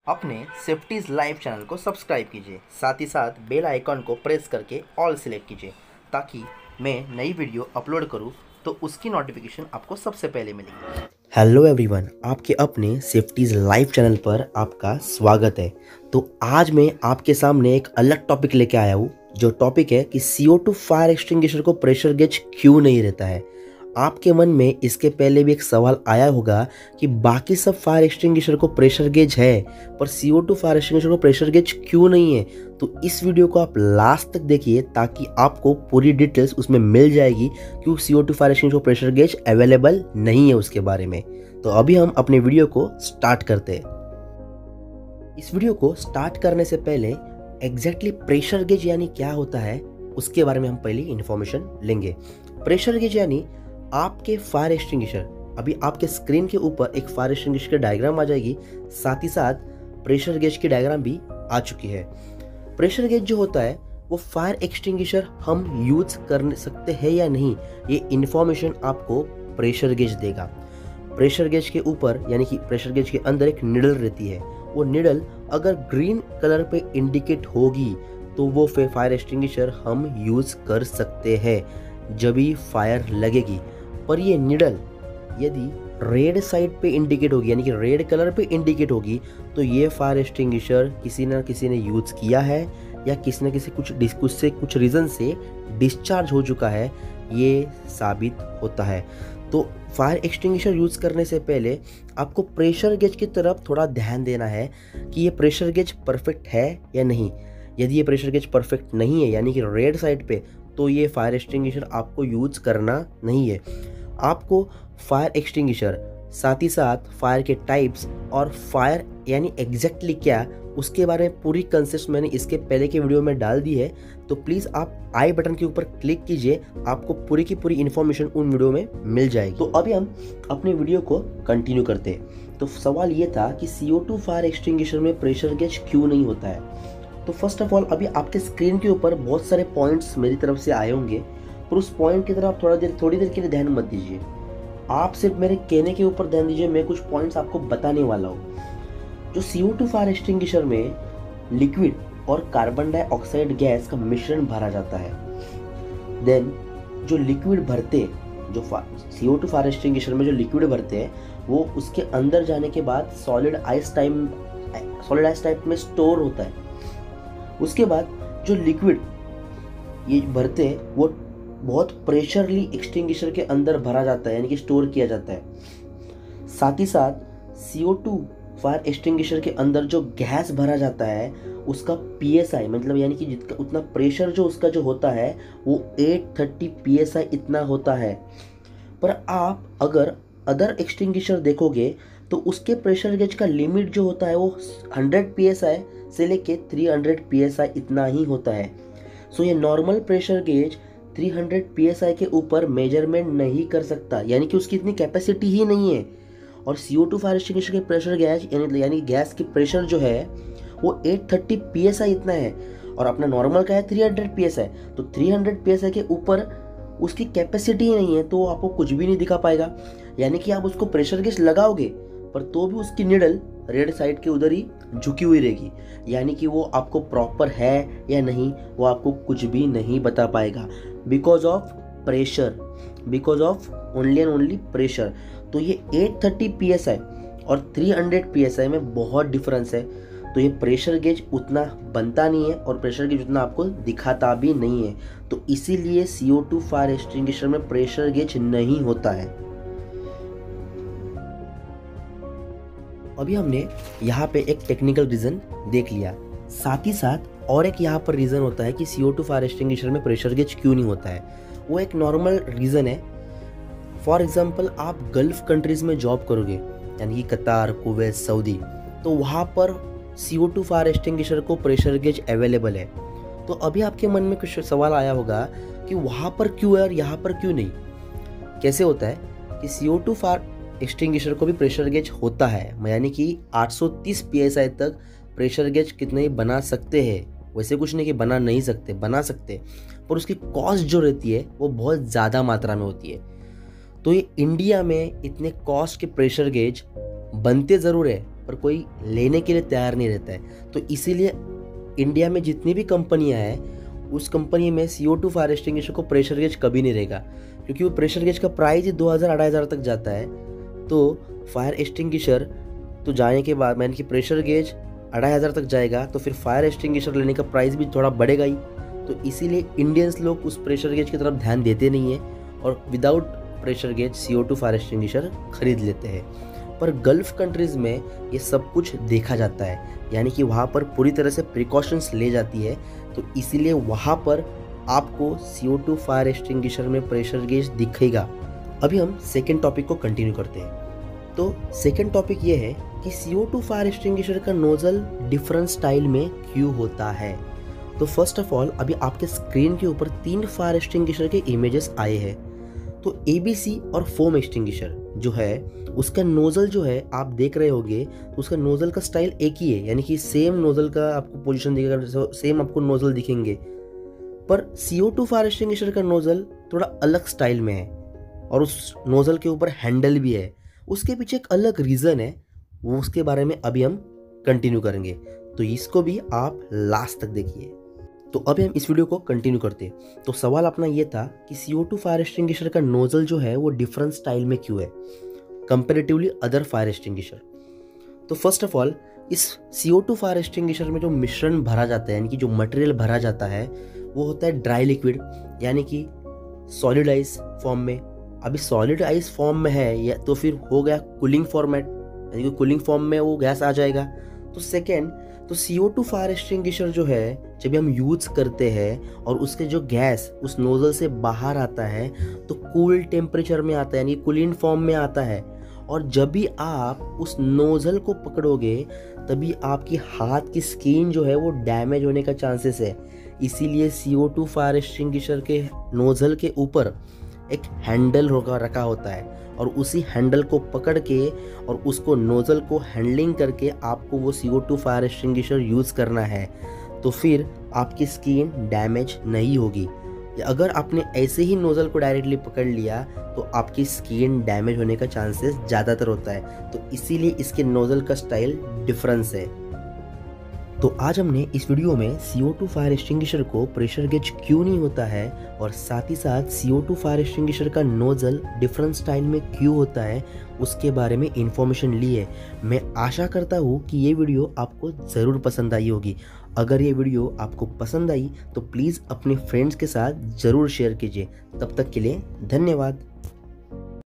अपने safeties live channel को subscribe कीजिए, साथ ही साथ बेल आइकॉन को प्रेस करके ऑल सिलेक्ट कीजिए ताकि मैं नई वीडियो अपलोड करूं तो उसकी नोटिफिकेशन आपको सबसे पहले मिलेगी। हेलो एवरीवन, आपके अपने सेफ्टीज़ लाइव चैनल पर आपका स्वागत है। तो आज मैं आपके सामने एक अलग टॉपिक लेके आया हूँ, जो टॉपिक है कि CO2 फायर एक्सटिंग्विशर को प्रेशर गेज क्यों नहीं रहता है। आपके मन में इसके पहले भी एक सवाल आया होगा कि बाकी सब फायर एक्सटिंग्विशर को प्रेशर गेज है पर CO2 फायर एक्सटिंग्विशर को प्रेशर गेज क्यों नहीं है। तो इस वीडियो को आप लास्ट तक देखिए ताकि आपको पूरी डिटेल्स उसमें मिल जाएगी क्यों CO2 फायर एक्सटिंग्विशर को प्रेशर गेज अवेलेबल नहीं है उसके बारे में। तो अभी हम अपने वीडियो को स्टार्ट करते हैं। इस वीडियो को स्टार्ट करने से पहले एग्जैक्टली प्रेशर गेज यानी क्या होता है उसके बारे में हम पहले इन्फॉर्मेशन लेंगे। प्रेशर गेज यानी आपके फायर एक्सटिंग्विशर, अभी आपके स्क्रीन के ऊपर एक फायर एक्सटिंग्विशर की डायग्राम आ जाएगी, साथ ही साथ प्रेशर गेज की डायग्राम भी आ चुकी है। प्रेशर गेज जो होता है वो फायर एक्सटिंग्विशर हम यूज कर सकते हैं या नहीं, ये इंफॉर्मेशन आपको प्रेशर गेज देगा। प्रेशर गेज के ऊपर यानी कि प्रेशर गेज के अंदर एक निडल रहती है, वो निडल अगर ग्रीन कलर पे इंडिकेट होगी तो वो फायर एक्सटिंग्विशर हम यूज कर सकते हैं जब भी फायर लगेगी। पर ये निडल यदि रेड साइड पे इंडिकेट होगी यानी कि रेड कलर पे इंडिकेट होगी तो ये फायर एक्सटिंग्विशर किसी न किसी ने यूज किया है या किसी न किसी कुछ रीज़न से डिस्चार्ज हो चुका है, ये साबित होता है। तो फायर एक्सटिंग्विशर यूज करने से पहले आपको प्रेशर गेज की तरफ थोड़ा ध्यान देना है कि ये प्रेशर गेज परफेक्ट है या नहीं। यदि ये प्रेशर गेज परफेक्ट नहीं है यानी कि रेड साइड पे, तो ये फायर एक्सटिंग्विशर आपको यूज करना नहीं है। आपको फायर एक्सटिंग्विशर साथ ही साथ फायर के टाइप्स और फायर यानी एग्जैक्टली क्या उसके बारे में पूरी कंसेप्ट मैंने इसके पहले के वीडियो में डाल दी है, तो प्लीज़ आप आई बटन के ऊपर क्लिक कीजिए, आपको पूरी की पूरी इन्फॉर्मेशन उन वीडियो में मिल जाएगी। तो अभी हम अपनी वीडियो को कंटिन्यू करते हैं। तो सवाल ये था कि CO2 फायर एक्सटिंग्विशर में प्रेशर गेज क्यों नहीं होता है। तो फर्स्ट ऑफ ऑल अभी आपके स्क्रीन के ऊपर बहुत सारे पॉइंट्स मेरी तरफ से आए होंगे, पर उस पॉइंट की तरफ आप थोड़ी देर के लिए ध्यान मत दीजिए। आप सिर्फ मेरे कहने के ऊपर ध्यान दीजिए, मैं कुछ पॉइंट्स आपको बताने वाला हूँ। जो CO2 फायर एक्सटिंग्विशर में लिक्विड और कार्बन डाइऑक्साइड गैस का मिश्रण भरा जाता है। देन जो लिक्विड भरते जो CO2 फायर एक्सटिंग्विशर में जो लिक्विड भरते हैं वो उसके अंदर जाने के बाद सॉलिड आइस टाइप में स्टोर होता है। उसके बाद जो लिक्विड ये भरते हैं वो बहुत प्रेशरली एक्सटिंग्विशर के अंदर भरा जाता है यानी कि स्टोर किया जाता है। साथ ही साथ CO2 फायर एक्सटिंग्विशर के अंदर जो गैस भरा जाता है उसका PSI मतलब यानी कि जितना उतना प्रेशर जो उसका जो होता है वो 830 PSI इतना होता है। पर आप अगर अदर एक्सटिंग्विशर देखोगे तो उसके प्रेशर गेज का लिमिट जो होता है वो 100 PSI से लेके 300 PSI इतना ही होता है। सो ये नॉर्मल प्रेशर गेज 300 PSI के ऊपर मेजरमेंट नहीं कर सकता, यानी कि उसकी इतनी कैपेसिटी ही नहीं है। और CO2 फायर एक्सटिंग्विशर के प्रेशर गैस यानी गैस की प्रेशर जो है वो 830 PSI इतना है और अपना नॉर्मल का है 300 PSI। तो 300 PSI के ऊपर उसकी कैपेसिटी ही नहीं है तो आपको कुछ भी नहीं दिखा पाएगा, यानी कि आप उसको प्रेशर गेज लगाओगे पर तो भी उसकी निडल रेड साइड के उधर ही झुकी हुई रहेगी, यानी कि वो आपको प्रॉपर है या नहीं वो आपको कुछ भी नहीं बता पाएगा because of pressure, because of only and only pressure. तो ये 830 PSI और 300 PSI में बहुत डिफरेंस है। तो ये प्रेशर गेज उतना बनता नहीं है और प्रेशर गेज उतना आपको दिखाता भी नहीं है, तो इसीलिए CO2 फायर एक्सटिंग्विशर में प्रेशर गेज नहीं होता है। अभी हमने यहाँ पे एक टेक्निकल रीज़न देख लिया, साथ ही साथ और एक यहाँ पर रीज़न होता है कि CO2 फायर एक्सटिंग्विशर में प्रेशर गेज क्यों नहीं होता है। वो एक नॉर्मल रीज़न है। फॉर एग्जांपल आप गल्फ कंट्रीज़ में जॉब करोगे यानी कि कतार, कुवैत, सऊदी, तो वहाँ पर CO2 फायर एक्सटिंग्विशर को प्रेशर गेज अवेलेबल है। तो अभी आपके मन में कुछ सवाल आया होगा कि वहाँ पर क्यों है और यहाँ पर क्यों नहीं। कैसे होता है कि CO2 फायर एक्सटिंग्विशर को भी प्रेशर गेज होता है, यानी कि 830 PSI तक प्रेशर गेज कितने ही बना सकते हैं। वैसे कुछ नहीं कि बना नहीं सकते, बना सकते, पर उसकी कॉस्ट जो रहती है वो बहुत ज़्यादा मात्रा में होती है। तो ये इंडिया में इतने कॉस्ट के प्रेशर गेज बनते ज़रूर है पर कोई लेने के लिए तैयार नहीं रहता है। तो इसीलिए इंडिया में जितनी भी कंपनियां हैं उस कंपनी में CO2 फायर एक्सटिंग्विशर को प्रेशर गेज कभी नहीं रहेगा, क्योंकि वो प्रेशर गेज का प्राइस ही 2000-2500 तक जाता है। तो फायर एक्सटिंग्विशर तो जाने के बाद मैंने कि प्रेशर गेज 2500 तक जाएगा, तो फिर फायर एक्सटिंग्विशर लेने का प्राइस भी थोड़ा बढ़ेगा ही। तो इसीलिए इंडियंस लोग उस प्रेशर गेज की तरफ ध्यान देते नहीं है और without pressure gauge CO2 fire extinguisher खरीद लेते हैं। पर गल्फ कंट्रीज़ में ये सब कुछ देखा जाता है, यानी कि वहाँ पर पूरी तरह से प्रिकॉशंस ले जाती है। तो इसीलिए वहाँ पर आपको CO2 फायर एक्सटिंग्विशर में प्रेशर गेज दिखेगा। अभी हम सेकेंड टॉपिक को कंटिन्यू करते हैं। तो सेकेंड टॉपिक ये है कि CO2 फायर एक्सटिंग्विशर का नोजल डिफरेंट स्टाइल में क्यों होता है। तो फर्स्ट ऑफ ऑल अभी आपके स्क्रीन के ऊपर 3 फायर एक्सटिंग्विशर के इमेजेस आए हैं। तो ABC और फोम एक्सटिंग्विशर जो है उसका नोजल जो है आप देख रहे होंगे, तो उसका नोजल का स्टाइल एक ही है, यानी कि सेम नोजल का आपको पोजीशन दिखेगा, सेम आपको नोजल दिखेंगे। पर CO2 फायर एक्सटिंग्विशर का नोजल थोड़ा अलग स्टाइल में है और उस नोजल के ऊपर हैंडल भी है। उसके पीछे एक अलग रीज़न है, वो उसके बारे में अभी हम कंटिन्यू करेंगे, तो इसको भी आप लास्ट तक देखिए। तो अभी हम इस वीडियो को कंटिन्यू करते हैं। तो सवाल अपना ये था कि CO2 फायर एक्सटिंग्विशर का नोजल जो है वो डिफरेंट स्टाइल में क्यों है कंपैरेटिवली अदर फायर एक्सटिंग्विशर। तो फर्स्ट ऑफ ऑल इस CO2 फायर एक्सटिंग्विशर में जो मिश्रण भरा जाता है, यानी कि जो मटेरियल भरा जाता है, वो होता है ड्राई लिक्विड, यानी कि सॉलिड आइस फॉर्म में। अभी सॉलिड आइस फॉर्म में है या तो फिर हो गया कूलिंग फॉर्मेट, यानी कि कूलिंग फॉर्म में वो गैस आ जाएगा। तो सेकेंड, तो CO2 फायर एक्सटिंग्विशर जो है जब हम यूज करते हैं और उसके जो गैस उस नोजल से बाहर आता है तो कूल टेम्परेचर में आता है, यानी कूलिंग फॉर्म में आता है। और जब भी आप उस नोजल को पकड़ोगे तभी आपकी हाथ की स्किन जो है वो डैमेज होने का चांसेस है। इसीलिए CO2 फायर एक्सटिंग्विशर के नोजल के ऊपर एक हैंडल रखा होता है और उसी हैंडल को पकड़ के और उसको नोजल को हैंडलिंग करके आपको वो CO2 फायर एक्सटिंग्विशर यूज़ करना है, तो फिर आपकी स्किन डैमेज नहीं होगी। अगर आपने ऐसे ही नोजल को डायरेक्टली पकड़ लिया तो आपकी स्किन डैमेज होने का चांसेस ज़्यादातर होता है। तो इसीलिए इसके नोजल का स्टाइल डिफरेंस है। तो आज हमने इस वीडियो में CO2 फायर एक्सटिंग्विशर को प्रेशर गेज क्यों नहीं होता है और साथ ही साथ CO2 फायर एक्सटिंग्विशर का नोजल डिफरेंट स्टाइल में क्यों होता है उसके बारे में इंफॉर्मेशन ली है। मैं आशा करता हूँ कि ये वीडियो आपको ज़रूर पसंद आई होगी। अगर ये वीडियो आपको पसंद आई तो प्लीज़ अपने फ्रेंड्स के साथ ज़रूर शेयर कीजिए। तब तक के लिए धन्यवाद।